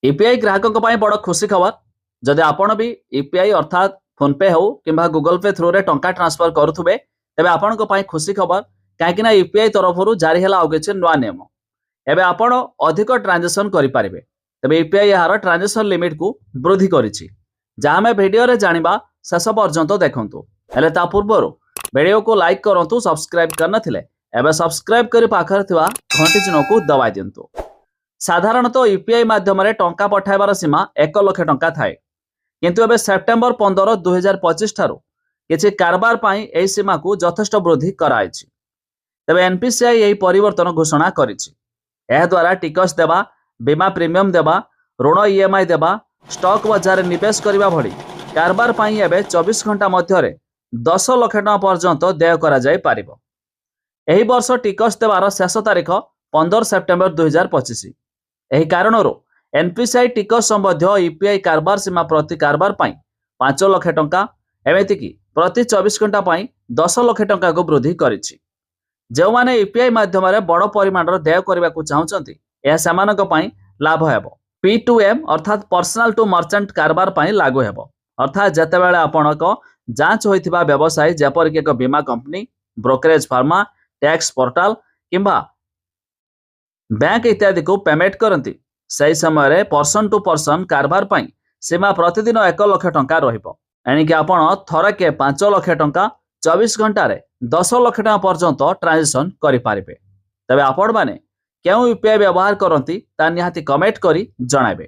UPI ग्राहकों ପାଇଁ ବଡ଼ ଖୁସି ଖବର। ଯଦି ଆପଣ ବି यूपीआई ଅର୍ଥାତ୍ ଫୋନପେ ହେଉ କିମ୍ବା ଗୁଗଲ ପେ ଥ୍ରୁରେ ଟଙ୍କା ଟ୍ରାନ୍ସଫର କରୁଥିବେ ତେବେ ଆପଣଙ୍କ ପାଇଁ ଖୁସି ଖବର, କାହିଁକି ନା यूपीआई ତରଫରୁ ଜାରି ହେଲା ଆଉ କିଛି ନୂଆ ନିୟମ। ଏବେ ଆପଣ ଅଧିକ ଟ୍ରାଞ୍ଜାକ୍ସନ୍ କରିପାରିବେ। ତେବେ यूपीआई ଏହାର ଟ୍ରାଞ୍ଜାକ୍ସନ୍ ଲିମିଟ୍କୁ ବୃଦ୍ଧି କରିଛି, ଯାହା ଆମେ ଭିଡ଼ିଓରେ ଜାଣିବା। ଶେଷ ପର୍ଯ୍ୟନ୍ତ ଦେଖନ୍ତୁ। ହେଲେ ତା ପୂର୍ବରୁ ଭିଡ଼ିଓକୁ ଲାଇକ୍ କରନ୍ତୁ। ସବସ୍କ୍ରାଇବ୍ କରିନଥିଲେ ଏବେ ସବସ୍କ୍ରାଇବ୍ କରି ପାଖରେ ଥିବା ଘଣ୍ଟି ଚିହ୍ନକୁ ଦବାଇ ଦିଅନ୍ତୁ। ସାଧାରଣତଃ यूपीआई ମାଧ୍ୟମରେ ଟଙ୍କା ପଠାଇବାର ସୀମା 1 ଲକ୍ଷ ଟଙ୍କା ଥାଏ, କିନ୍ତୁ ଏବେ ସେପ୍ଟେମ୍ବର 15, 2025 ଠାରୁ କିଛି କାରବାର ପାଇଁ ଏହି ସୀମାକୁ ଯଥେଷ୍ଟ ବୃଦ୍ଧି କରାଯାଇଛି। ତେବେ ଏନପିସିଆଇ ଏହି ପରିବର୍ତ୍ତନ ଘୋଷଣା କରିଛି। ଏହାଦ୍ୱାରା ଟିକସ ଦେବା, ବୀମା ପ୍ରିମିୟମ ଦେବା, ଋଣ ଇଏମଆଇ ଦେବା, ଷ୍ଟକ୍ ବଜାରରେ ନିବେଶ କରିବା ଭଳି କାରବାର ପାଇଁ ଏବେ 24 ଘଣ୍ଟା ମଧ୍ୟରେ 10 ଲକ୍ଷ ଟଙ୍କା ପର୍ଯ୍ୟନ୍ତ ଦେୟ କରାଯାଇପାରିବ। ଏହି ବର୍ଷ ଟିକସ ଦେବାର ଶେଷ ତାରିଖ 15 ସେପ୍ଟେମ୍ବର 2025। ଏହି କାରଣରୁ ଏନପିସିଆଇ ଟିକସ ସମ୍ବନ୍ଧୀୟ यूपीआई କାରବାର ସୀମା ପ୍ରତି କାରବାର ପାଇଁ 5 ଲକ୍ଷ ଟଙ୍କା, ଏମିତିକି ପ୍ରତି 24 ଘଣ୍ଟା ପାଇଁ 10 ଲକ୍ଷ ଟଙ୍କାକୁ ବୃଦ୍ଧି କରିଛି। ଯେଉଁମାନେ यूपीआई ମାଧ୍ୟମରେ ବଡ଼ ପରିମାଣର ଦେୟ କରିବାକୁ ଚାହୁଁଛନ୍ତି, ଏହା ସେମାନଙ୍କ ପାଇଁ ଲାଭ ହେବ। P2M ଅର୍ଥାତ୍ ପର୍ସନାଲ ଟୁ ମର୍ଚାଣ୍ଟ କାରବାର ପାଇଁ ଲାଗୁ ହେବ। ଅର୍ଥାତ୍ ଯେତେବେଳେ ଆପଣଙ୍କ ଯାଞ୍ଚ ହୋଇଥିବା ବ୍ୟବସାୟୀ, ଯେପରିକି ଏକ ବୀମା company, brokerage pharma, tax portal କିମ୍ବା ବ୍ୟାଙ୍କ ଇତ୍ୟାଦିକୁ ପେମେଣ୍ଟ କରନ୍ତି, ସେହି ସମୟରେ ପର୍ସନ ଟୁ ପର୍ସନ କାରବାର ପାଇଁ ସୀମା ପ୍ରତିଦିନ 1 ଲକ୍ଷ ଟଙ୍କା ରହିବ। ଏଣିକି ଆପଣ ଥରକେ 5 ଲକ୍ଷ ଟଙ୍କା, 24 ଘଣ୍ଟାରେ 10 ଲକ୍ଷ ଟଙ୍କା ପର୍ଯ୍ୟନ୍ତ ଟ୍ରାଞ୍ଜାକ୍ସନ୍ କରିପାରିବେ। ତେବେ ଆପଣମାନେ କେଉଁ यूपीआई ବ୍ୟବହାର କରନ୍ତି ତାହା ନିହାତି କମେଣ୍ଟ କରି ଜଣାଇବେ।